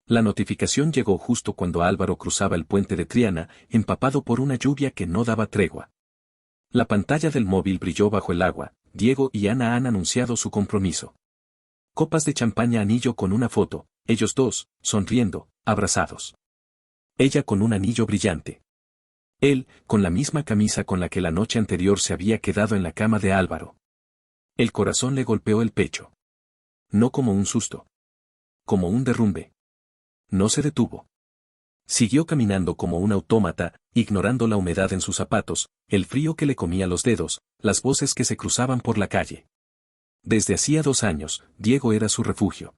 La notificación llegó justo cuando Álvaro cruzaba el puente de Triana, empapado por una lluvia que no daba tregua. La pantalla del móvil brilló bajo el agua. Diego y Ana han anunciado su compromiso. Copas de champaña, anillo con una foto, ellos dos, sonriendo, abrazados. Ella con un anillo brillante. Él, con la misma camisa con la que la noche anterior se había quedado en la cama de Álvaro. El corazón le golpeó el pecho. No como un susto. Como un derrumbe. No se detuvo. Siguió caminando como un autómata, ignorando la humedad en sus zapatos, el frío que le comía los dedos, las voces que se cruzaban por la calle. Desde hacía 2 años, Diego era su refugio.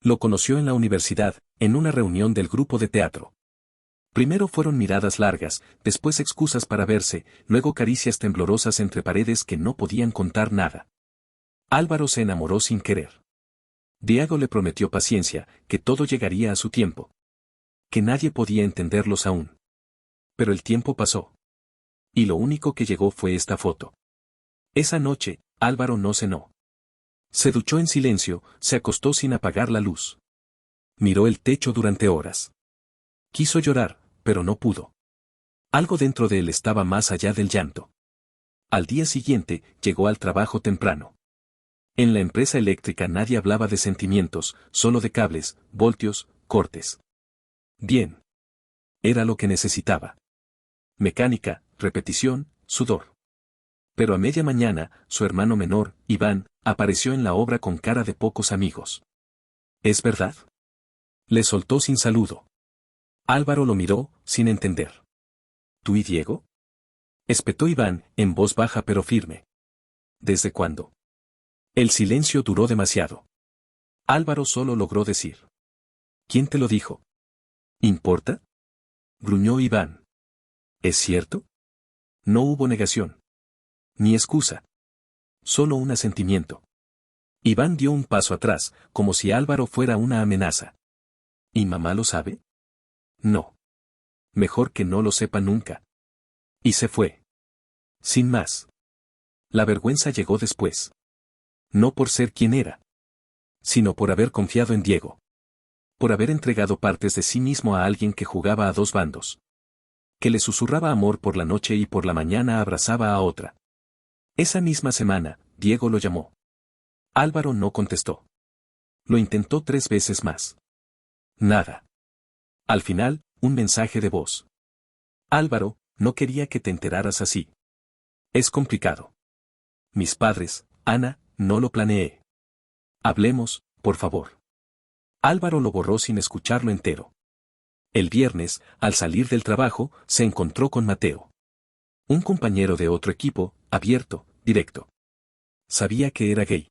Lo conoció en la universidad, en una reunión del grupo de teatro. Primero fueron miradas largas, después excusas para verse, luego caricias temblorosas entre paredes que no podían contar nada. Álvaro se enamoró sin querer. Diego le prometió paciencia, que todo llegaría a su tiempo. Que nadie podía entenderlos aún. Pero el tiempo pasó. Y lo único que llegó fue esta foto. Esa noche, Álvaro no cenó. Se duchó en silencio, se acostó sin apagar la luz. Miró el techo durante horas. Quiso llorar, pero no pudo. Algo dentro de él estaba más allá del llanto. Al día siguiente, llegó al trabajo temprano. En la empresa eléctrica nadie hablaba de sentimientos, solo de cables, voltios, cortes. Bien. Era lo que necesitaba. Mecánica, repetición, sudor. Pero a media mañana, su hermano menor, Iván, apareció en la obra con cara de pocos amigos. ¿Es verdad? Le soltó sin saludo. Álvaro lo miró, sin entender. ¿Tú y Diego? Espetó Iván, en voz baja pero firme. ¿Desde cuándo? El silencio duró demasiado. Álvaro solo logró decir. ¿Quién te lo dijo? ¿Importa? Gruñó Iván. ¿Es cierto? No hubo negación. Ni excusa. Solo un asentimiento. Iván dio un paso atrás, como si Álvaro fuera una amenaza. ¿Y mamá lo sabe? No. Mejor que no lo sepa nunca. Y se fue. Sin más. La vergüenza llegó después. No por ser quien era, sino por haber confiado en Diego. Por haber entregado partes de sí mismo a alguien que jugaba a 2 bandos. Que le susurraba amor por la noche y por la mañana abrazaba a otra. Esa misma semana, Diego lo llamó. Álvaro no contestó. Lo intentó 3 veces más. Nada. Al final, un mensaje de voz. Álvaro, no quería que te enteraras así. Es complicado. Mis padres, Ana, no lo planeé. Hablemos, por favor. Álvaro lo borró sin escucharlo entero. El viernes, al salir del trabajo, se encontró con Mateo. Un compañero de otro equipo, abierto, directo. Sabía que era gay.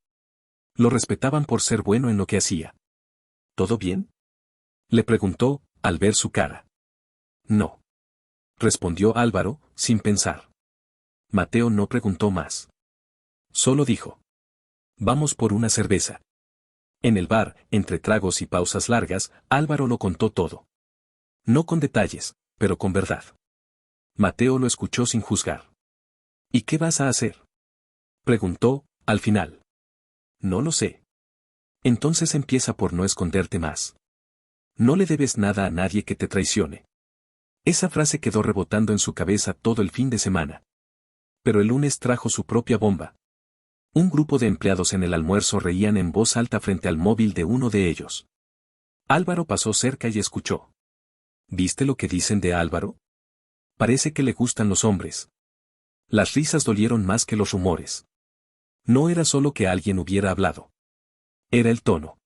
Lo respetaban por ser bueno en lo que hacía. ¿Todo bien? Le preguntó, al ver su cara. No. Respondió Álvaro, sin pensar. Mateo no preguntó más. Solo dijo. Vamos por una cerveza. En el bar, entre tragos y pausas largas, Álvaro lo contó todo. No con detalles, pero con verdad. Mateo lo escuchó sin juzgar. ¿Y qué vas a hacer? Preguntó, al final. No lo sé. Entonces empieza por no esconderte más. No le debes nada a nadie que te traicione. Esa frase quedó rebotando en su cabeza todo el fin de semana. Pero el lunes trajo su propia bomba. Un grupo de empleados en el almuerzo reían en voz alta frente al móvil de uno de ellos. Álvaro pasó cerca y escuchó. ¿Viste lo que dicen de Álvaro? Parece que le gustan los hombres. Las risas dolieron más que los rumores. No era solo que alguien hubiera hablado. Era el tono.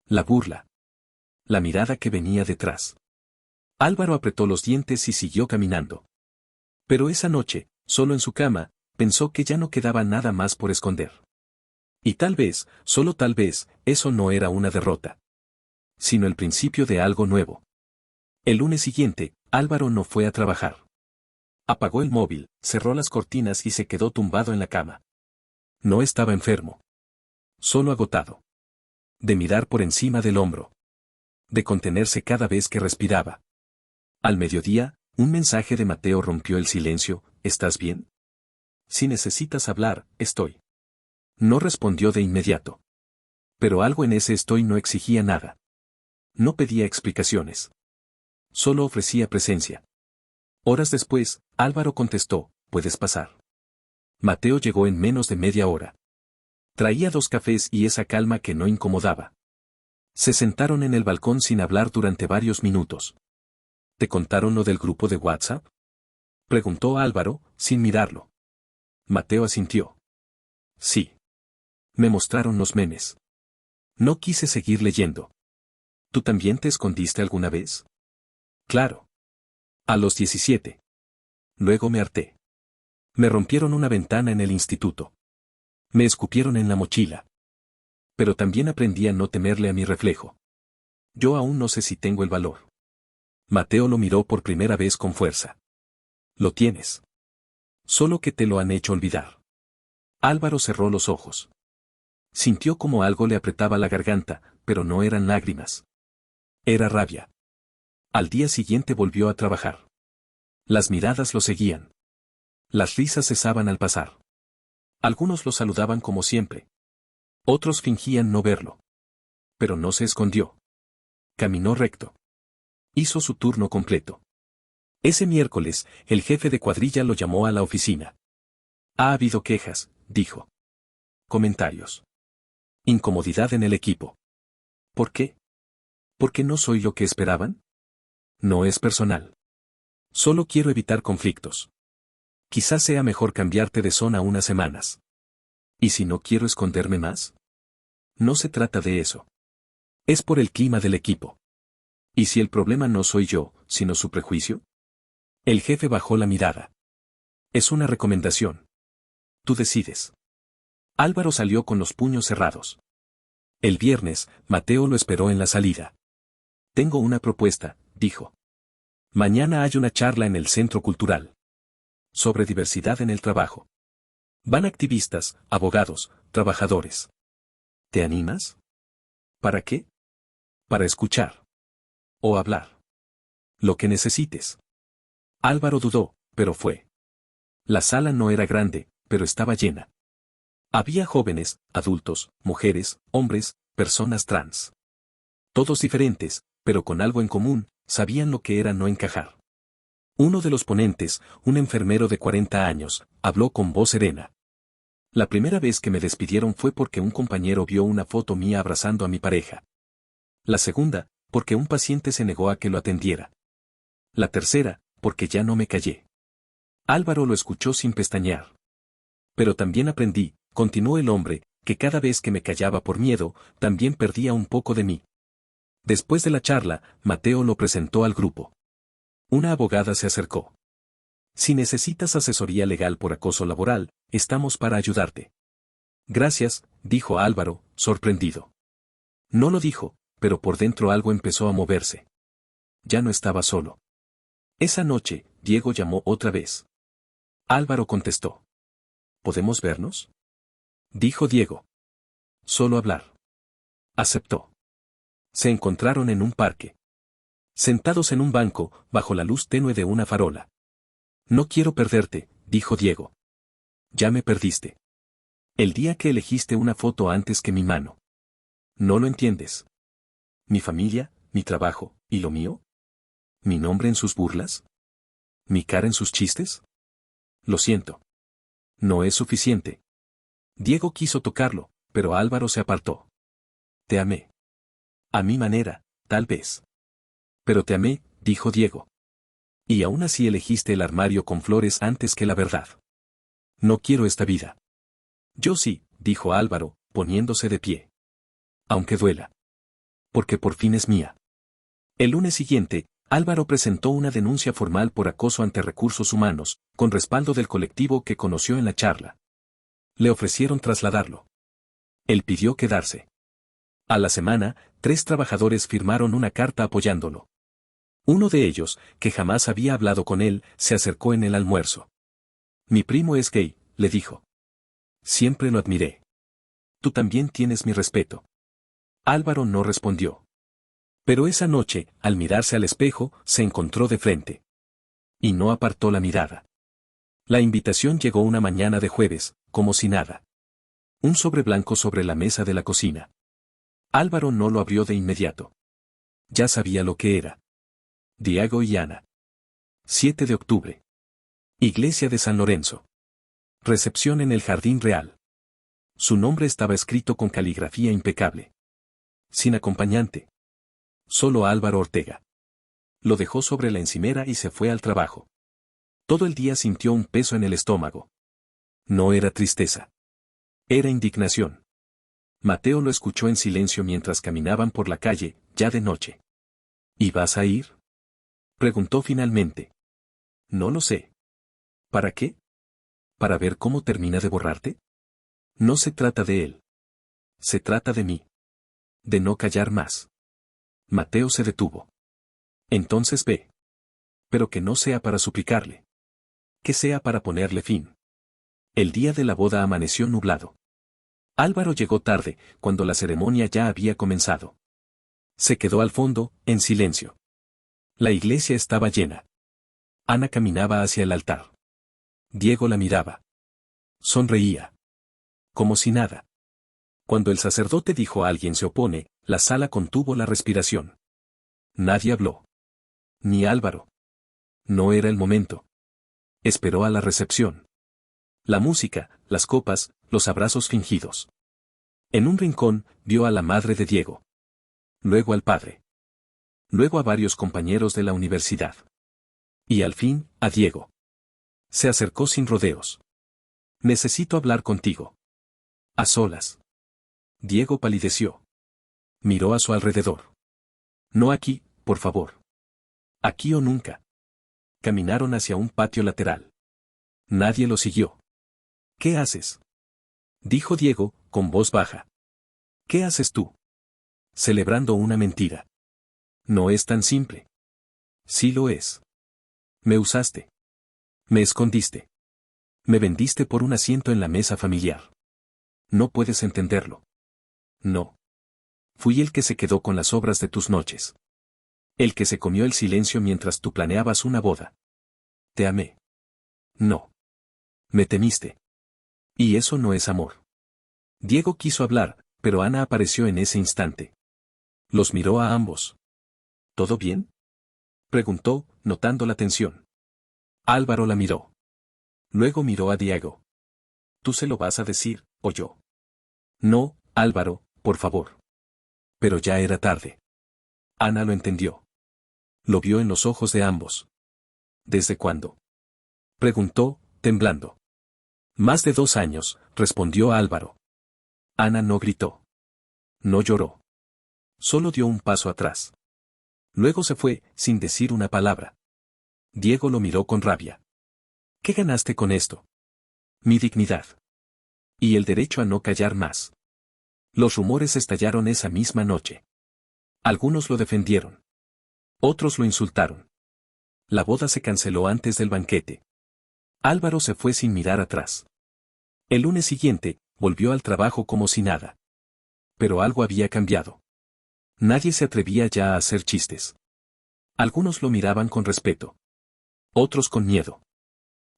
La burla. La mirada que venía detrás. Álvaro apretó los dientes y siguió caminando. Pero esa noche, solo en su cama, pensó que ya no quedaba nada más por esconder. Y tal vez, solo tal vez, eso no era una derrota. Sino el principio de algo nuevo. El lunes siguiente, Álvaro no fue a trabajar. Apagó el móvil, cerró las cortinas y se quedó tumbado en la cama. No estaba enfermo. Solo agotado. De mirar por encima del hombro. De contenerse cada vez que respiraba. Al mediodía, un mensaje de Mateo rompió el silencio. ¿Estás bien? Si necesitas hablar, estoy. No respondió de inmediato. Pero algo en ese estoy no exigía nada. No pedía explicaciones. Solo ofrecía presencia. Horas después, Álvaro contestó, «Puedes pasar». Mateo llegó en menos de media hora. Traía 2 cafés y esa calma que no incomodaba. Se sentaron en el balcón sin hablar durante varios minutos. ¿Te contaron lo del grupo de WhatsApp?, preguntó Álvaro, sin mirarlo. Mateo asintió. Sí. Me mostraron los memes. No quise seguir leyendo. ¿Tú también te escondiste alguna vez? Claro. A los 17. Luego me harté. Me rompieron una ventana en el instituto. Me escupieron en la mochila. Pero también aprendí a no temerle a mi reflejo. Yo aún no sé si tengo el valor. Mateo lo miró por primera vez con fuerza. Lo tienes. Solo que te lo han hecho olvidar. Álvaro cerró los ojos. Sintió como algo le apretaba la garganta, pero no eran lágrimas. Era rabia. Al día siguiente volvió a trabajar. Las miradas lo seguían. Las risas cesaban al pasar. Algunos lo saludaban como siempre. Otros fingían no verlo. Pero no se escondió. Caminó recto. Hizo su turno completo. Ese miércoles, el jefe de cuadrilla lo llamó a la oficina. Ha habido quejas, dijo. Comentarios. Incomodidad en el equipo. ¿Por qué? ¿Por qué no soy lo que esperaban? No es personal. Solo quiero evitar conflictos. Quizás sea mejor cambiarte de zona unas semanas. ¿Y si no quiero esconderme más? No se trata de eso. Es por el clima del equipo. ¿Y si el problema no soy yo, sino su prejuicio? El jefe bajó la mirada. Es una recomendación. Tú decides. Álvaro salió con los puños cerrados. El viernes, Mateo lo esperó en la salida. Tengo una propuesta, dijo. Mañana hay una charla en el Centro Cultural. Sobre diversidad en el trabajo. Van activistas, abogados, trabajadores. ¿Te animas? ¿Para qué? Para escuchar. O hablar. Lo que necesites. Álvaro dudó, pero fue. La sala no era grande, pero estaba llena. Había jóvenes, adultos, mujeres, hombres, personas trans. Todos diferentes, pero con algo en común, sabían lo que era no encajar. Uno de los ponentes, un enfermero de 40 años, habló con voz serena. La primera vez que me despidieron fue porque un compañero vio una foto mía abrazando a mi pareja. La segunda, porque un paciente se negó a que lo atendiera. La tercera, porque ya no me callé. Álvaro lo escuchó sin pestañear. Pero también aprendí, continuó el hombre, que cada vez que me callaba por miedo, también perdía un poco de mí. Después de la charla, Mateo lo presentó al grupo. Una abogada se acercó. Si necesitas asesoría legal por acoso laboral, estamos para ayudarte. Gracias, dijo Álvaro, sorprendido. No lo dijo, pero por dentro algo empezó a moverse. Ya no estaba solo. Esa noche, Diego llamó otra vez. Álvaro contestó. ¿Podemos vernos?, dijo Diego. Solo hablar. Aceptó. Se encontraron en un parque. Sentados en un banco, bajo la luz tenue de una farola. No quiero perderte, dijo Diego. Ya me perdiste. El día que elegiste una foto antes que mi mano. ¿No lo entiendes? ¿Mi familia, mi trabajo, y lo mío? ¿Mi nombre en sus burlas? ¿Mi cara en sus chistes? Lo siento. No es suficiente. Diego quiso tocarlo, pero Álvaro se apartó. Te amé. A mi manera, tal vez. Pero te amé, dijo Diego. Y aún así elegiste el armario con flores antes que la verdad. No quiero esta vida. Yo sí, dijo Álvaro, poniéndose de pie. Aunque duela. Porque por fin es mía. El lunes siguiente, Álvaro presentó una denuncia formal por acoso ante Recursos Humanos, con respaldo del colectivo que conoció en la charla. Le ofrecieron trasladarlo. Él pidió quedarse. A la semana, 3 trabajadores firmaron una carta apoyándolo. Uno de ellos, que jamás había hablado con él, se acercó en el almuerzo. Mi primo es gay, le dijo. Siempre lo admiré. Tú también tienes mi respeto. Álvaro no respondió. Pero esa noche, al mirarse al espejo, se encontró de frente. Y no apartó la mirada. La invitación llegó una mañana de jueves, como si nada. Un sobre blanco sobre la mesa de la cocina. Álvaro no lo abrió de inmediato. Ya sabía lo que era. Diego y Ana. 7 de octubre. Iglesia de San Lorenzo. Recepción en el Jardín Real. Su nombre estaba escrito con caligrafía impecable. Sin acompañante. Solo Álvaro Ortega. Lo dejó sobre la encimera y se fue al trabajo. Todo el día sintió un peso en el estómago. No era tristeza. Era indignación. Mateo lo escuchó en silencio mientras caminaban por la calle, ya de noche. ¿Y vas a ir? Preguntó finalmente. No lo sé. ¿Para qué? ¿Para ver cómo termina de borrarte? No se trata de él. Se trata de mí. De no callar más. Mateo se detuvo. Entonces ve. Pero que no sea para suplicarle. Que sea para ponerle fin. El día de la boda amaneció nublado. Álvaro llegó tarde, cuando la ceremonia ya había comenzado. Se quedó al fondo, en silencio. La iglesia estaba llena. Ana caminaba hacia el altar. Diego la miraba. Sonreía. Como si nada. Cuando el sacerdote dijo "alguien se opone", la sala contuvo la respiración. Nadie habló. Ni Álvaro. No era el momento. Esperó a la recepción. La música, las copas, los abrazos fingidos. En un rincón, vio a la madre de Diego. Luego al padre. Luego a varios compañeros de la universidad. Y al fin, a Diego. Se acercó sin rodeos. Necesito hablar contigo. A solas. Diego palideció. Miró a su alrededor. No aquí, por favor. Aquí o nunca. Caminaron hacia un patio lateral. Nadie lo siguió. ¿Qué haces? Dijo Diego, con voz baja. ¿Qué haces tú? Celebrando una mentira. No es tan simple. Sí lo es. Me usaste. Me escondiste. Me vendiste por un asiento en la mesa familiar. No puedes entenderlo. No. Fui el que se quedó con las obras de tus noches. El que se comió el silencio mientras tú planeabas una boda. Te amé. No. Me temiste. Y eso no es amor. Diego quiso hablar, pero Ana apareció en ese instante. Los miró a ambos. ¿Todo bien? Preguntó, notando la tensión. Álvaro la miró. Luego miró a Diego. ¿Tú se lo vas a decir, o yo? No, Álvaro, por favor. Pero ya era tarde. Ana lo entendió. Lo vio en los ojos de ambos. ¿Desde cuándo? Preguntó, temblando. Más de 2 años, respondió Álvaro. Ana no gritó. No lloró. Solo dio un paso atrás. Luego se fue, sin decir una palabra. Diego lo miró con rabia. ¿Qué ganaste con esto? Mi dignidad. Y el derecho a no callar más. Los rumores estallaron esa misma noche. Algunos lo defendieron. Otros lo insultaron. La boda se canceló antes del banquete. Álvaro se fue sin mirar atrás. El lunes siguiente, volvió al trabajo como si nada. Pero algo había cambiado. Nadie se atrevía ya a hacer chistes. Algunos lo miraban con respeto. Otros con miedo.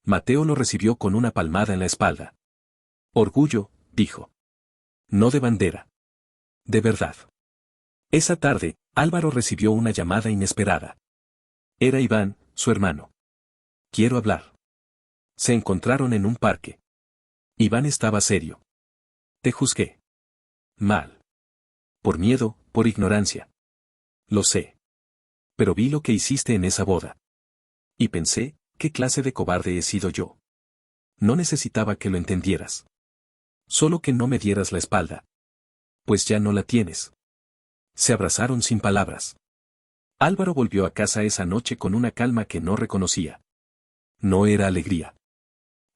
Mateo lo recibió con una palmada en la espalda. Orgullo, dijo. No de bandera. De verdad. Esa tarde, Álvaro recibió una llamada inesperada. Era Iván, su hermano. Quiero hablar. Se encontraron en un parque. Iván estaba serio. Te juzgué. Mal. Por miedo, por ignorancia. Lo sé. Pero vi lo que hiciste en esa boda. Y pensé, ¿qué clase de cobarde he sido yo? No necesitaba que lo entendieras. Solo que no me dieras la espalda. Pues ya no la tienes. Se abrazaron sin palabras. Álvaro volvió a casa esa noche con una calma que no reconocía. No era alegría.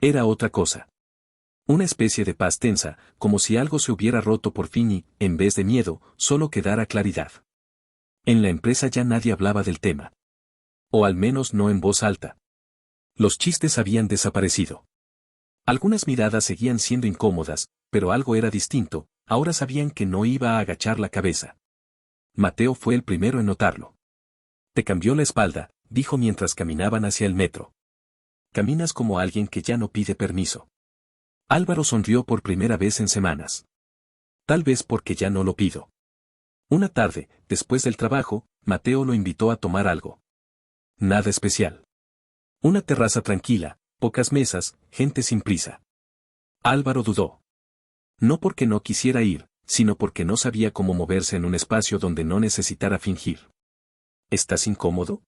Era otra cosa. Una especie de paz tensa, como si algo se hubiera roto por fin y, en vez de miedo, solo quedara claridad. En la empresa ya nadie hablaba del tema. O al menos no en voz alta. Los chistes habían desaparecido. Algunas miradas seguían siendo incómodas, pero algo era distinto, ahora sabían que no iba a agachar la cabeza. Mateo fue el primero en notarlo. Te cambió la espalda, dijo mientras caminaban hacia el metro. Caminas como alguien que ya no pide permiso. Álvaro sonrió por primera vez en semanas. Tal vez porque ya no lo pido. Una tarde, después del trabajo, Mateo lo invitó a tomar algo. Nada especial. Una terraza tranquila, pocas mesas, gente sin prisa. Álvaro dudó. No porque no quisiera ir, sino porque no sabía cómo moverse en un espacio donde no necesitara fingir. ¿Estás incómodo?,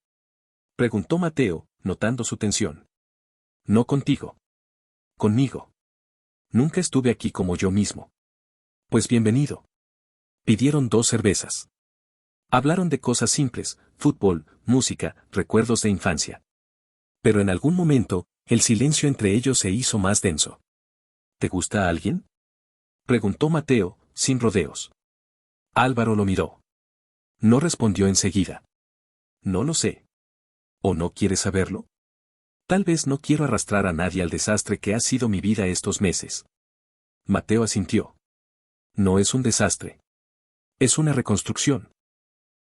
preguntó Mateo, notando su tensión. No contigo. Conmigo. Nunca estuve aquí como yo mismo. Pues bienvenido. Pidieron 2 cervezas. Hablaron de cosas simples, fútbol, música, recuerdos de infancia. Pero en algún momento, el silencio entre ellos se hizo más denso. ¿Te gusta alguien?, preguntó Mateo, sin rodeos. Álvaro lo miró. No respondió enseguida. No lo sé. ¿O no quieres saberlo? Tal vez no quiero arrastrar a nadie al desastre que ha sido mi vida estos meses. Mateo asintió. No es un desastre. Es una reconstrucción.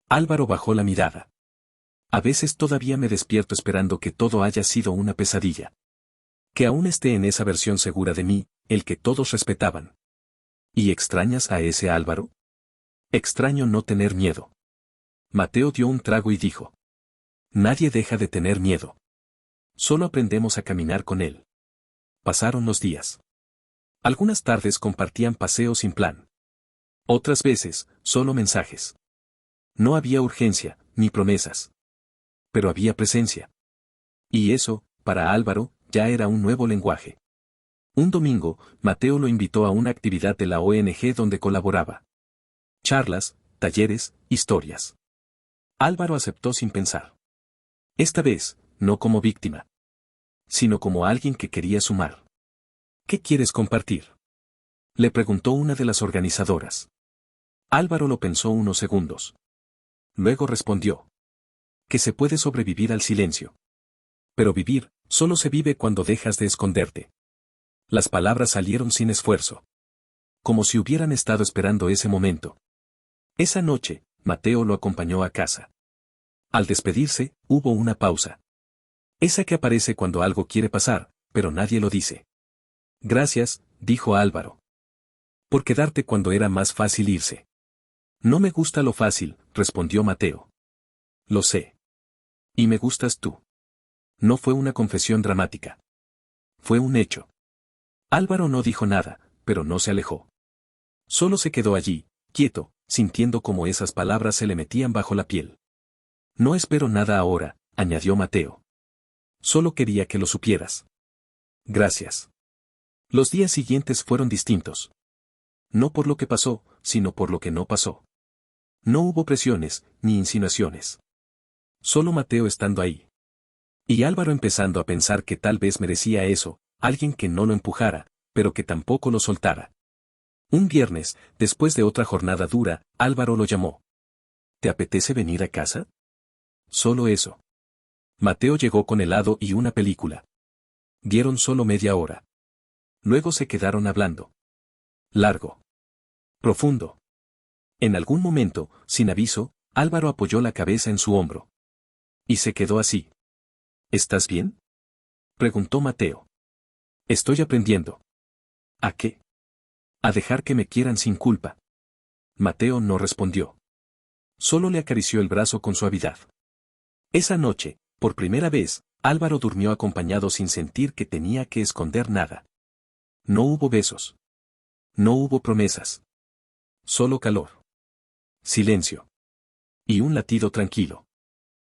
Álvaro bajó la mirada. A veces todavía me despierto esperando que todo haya sido una pesadilla. Que aún esté en esa versión segura de mí, el que todos respetaban. ¿Y extrañas a ese Álvaro? Extraño no tener miedo. Mateo dio un trago y dijo. Nadie deja de tener miedo. Solo aprendemos a caminar con él. Pasaron los días. Algunas tardes compartían paseos sin plan. Otras veces, solo mensajes. No había urgencia, ni promesas. Pero había presencia. Y eso, para Álvaro, ya era un nuevo lenguaje. Un domingo, Mateo lo invitó a una actividad de la ONG donde colaboraba. Charlas, talleres, historias. Álvaro aceptó sin pensar. Esta vez, no como víctima, sino como alguien que quería sumar. ¿Qué quieres compartir?, le preguntó una de las organizadoras. Álvaro lo pensó unos segundos. Luego respondió. Que se puede sobrevivir al silencio. Pero vivir, solo se vive cuando dejas de esconderte. Las palabras salieron sin esfuerzo. Como si hubieran estado esperando ese momento. Esa noche, Mateo lo acompañó a casa. Al despedirse, hubo una pausa. Esa que aparece cuando algo quiere pasar, pero nadie lo dice. Gracias, dijo Álvaro. Por quedarte cuando era más fácil irse. No me gusta lo fácil, respondió Mateo. Lo sé. Y me gustas tú. No fue una confesión dramática. Fue un hecho. Álvaro no dijo nada, pero no se alejó. Solo se quedó allí, quieto, sintiendo cómo esas palabras se le metían bajo la piel. No espero nada ahora, añadió Mateo. Solo quería que lo supieras. Gracias. Los días siguientes fueron distintos. No por lo que pasó, sino por lo que no pasó. No hubo presiones, ni insinuaciones. Solo Mateo estando ahí. Y Álvaro empezando a pensar que tal vez merecía eso, alguien que no lo empujara, pero que tampoco lo soltara. Un viernes, después de otra jornada dura, Álvaro lo llamó. ¿Te apetece venir a casa? Solo eso. Mateo llegó con helado y una película. Dieron solo media hora. Luego se quedaron hablando. Largo. Profundo. En algún momento, sin aviso, Álvaro apoyó la cabeza en su hombro. Y se quedó así. ¿Estás bien?, preguntó Mateo. Estoy aprendiendo. ¿A qué? A dejar que me quieran sin culpa. Mateo no respondió. Solo le acarició el brazo con suavidad. Esa noche, por primera vez, Álvaro durmió acompañado sin sentir que tenía que esconder nada. No hubo besos. No hubo promesas. Solo calor. Silencio. Y un latido tranquilo.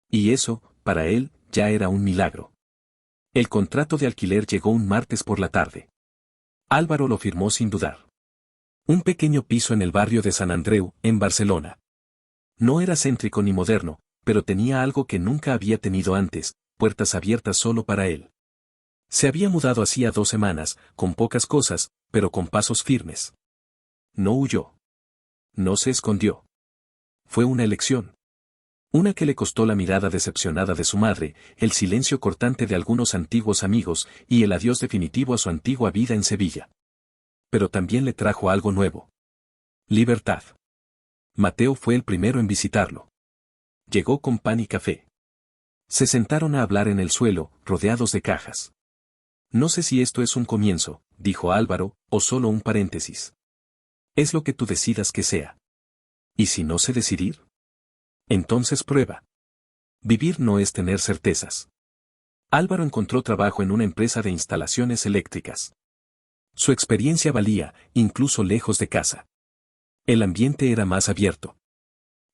Y eso, para él, ya era un milagro. El contrato de alquiler llegó un martes por la tarde. Álvaro lo firmó sin dudar. Un pequeño piso en el barrio de San Andreu, en Barcelona. No era céntrico ni moderno, pero tenía algo que nunca había tenido antes, puertas abiertas solo para él. Se había mudado hacía 2 semanas, con pocas cosas, pero con pasos firmes. No huyó. No se escondió. Fue una elección. Una que le costó la mirada decepcionada de su madre, el silencio cortante de algunos antiguos amigos y el adiós definitivo a su antigua vida en Sevilla. Pero también le trajo algo nuevo. Libertad. Mateo fue el primero en visitarlo. Llegó con pan y café. Se sentaron a hablar en el suelo, rodeados de cajas. No sé si esto es un comienzo, dijo Álvaro, o solo un paréntesis. Es lo que tú decidas que sea. ¿Y si no sé decidir? Entonces prueba. Vivir no es tener certezas. Álvaro encontró trabajo en una empresa de instalaciones eléctricas. Su experiencia valía, incluso lejos de casa. El ambiente era más abierto.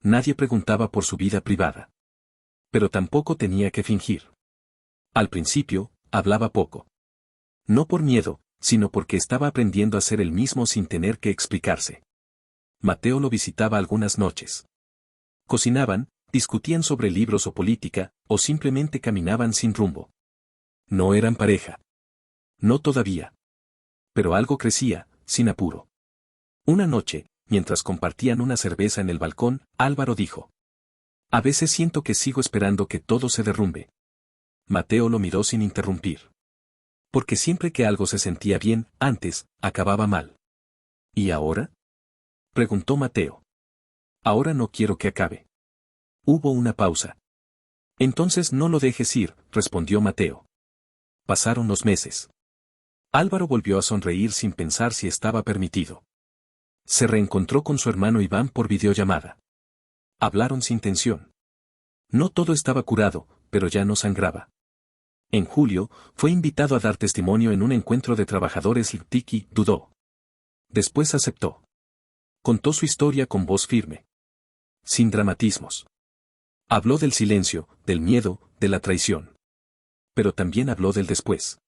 Nadie preguntaba por su vida privada. Pero tampoco tenía que fingir. Al principio, hablaba poco. No por miedo, sino porque estaba aprendiendo a ser el mismo sin tener que explicarse. Mateo lo visitaba algunas noches. Cocinaban, discutían sobre libros o política, o simplemente caminaban sin rumbo. No eran pareja. No todavía. Pero algo crecía, sin apuro. Una noche, mientras compartían una cerveza en el balcón, Álvaro dijo: a veces siento que sigo esperando que todo se derrumbe. Mateo lo miró sin interrumpir. Porque siempre que algo se sentía bien, antes, acababa mal. ¿Y ahora? Preguntó Mateo. Ahora no quiero que acabe. Hubo una pausa. Entonces no lo dejes ir, respondió Mateo. Pasaron los meses. Álvaro volvió a sonreír sin pensar si estaba permitido. Se reencontró con su hermano Iván por videollamada. Hablaron sin tensión. No todo estaba curado, pero ya no sangraba. En julio, fue invitado a dar testimonio en un encuentro de trabajadores y Tiki dudó. Después aceptó. Contó su historia con voz firme. Sin dramatismos. Habló del silencio, del miedo, de la traición. Pero también habló del después.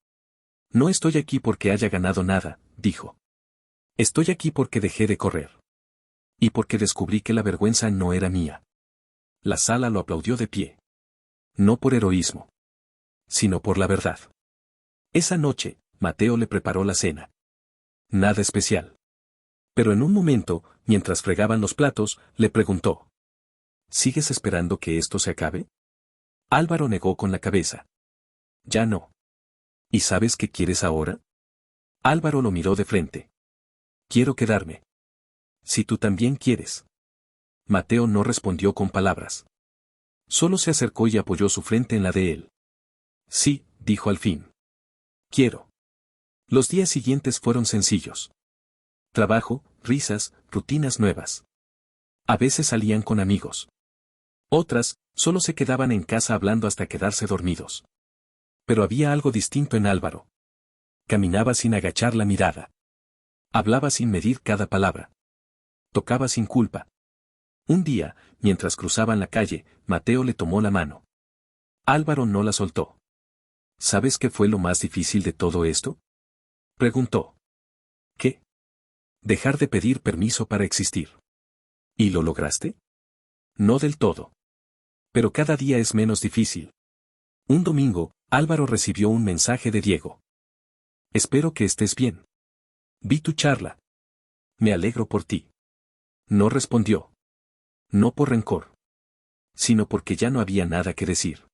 No estoy aquí porque haya ganado nada, dijo. Estoy aquí porque dejé de correr. Y porque descubrí que la vergüenza no era mía. La sala lo aplaudió de pie. No por heroísmo. Sino por la verdad. Esa noche, Mateo le preparó la cena. Nada especial. Pero en un momento, mientras fregaban los platos, le preguntó: ¿sigues esperando que esto se acabe? Álvaro negó con la cabeza. Ya no. ¿Y sabes qué quieres ahora? Álvaro lo miró de frente. Quiero quedarme. Si tú también quieres. Mateo no respondió con palabras. Solo se acercó y apoyó su frente en la de él. Sí, dijo al fin. Quiero. Los días siguientes fueron sencillos. Trabajo, risas, rutinas nuevas. A veces salían con amigos. Otras, solo se quedaban en casa hablando hasta quedarse dormidos. Pero había algo distinto en Álvaro. Caminaba sin agachar la mirada. Hablaba sin medir cada palabra. Tocaba sin culpa. Un día, mientras cruzaban la calle, Mateo le tomó la mano. Álvaro no la soltó. ¿Sabes qué fue lo más difícil de todo esto? Preguntó. ¿Qué? Dejar de pedir permiso para existir. ¿Y lo lograste? No del todo. Pero cada día es menos difícil. Un domingo, Álvaro recibió un mensaje de Diego. Espero que estés bien. Vi tu charla. Me alegro por ti. No respondió. No por rencor. Sino porque ya no había nada que decir.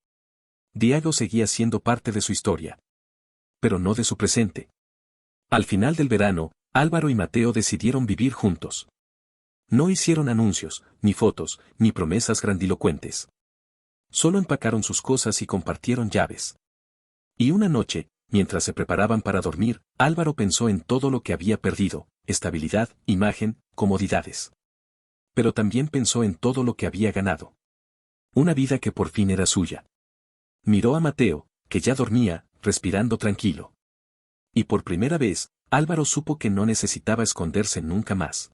Diego seguía siendo parte de su historia. Pero no de su presente. Al final del verano, Álvaro y Mateo decidieron vivir juntos. No hicieron anuncios, ni fotos, ni promesas grandilocuentes. Solo empacaron sus cosas y compartieron llaves. Y una noche, mientras se preparaban para dormir, Álvaro pensó en todo lo que había perdido: estabilidad, imagen, comodidades. Pero también pensó en todo lo que había ganado. Una vida que por fin era suya. Miró a Mateo, que ya dormía, respirando tranquilo. Y por primera vez, Álvaro supo que no necesitaba esconderse nunca más.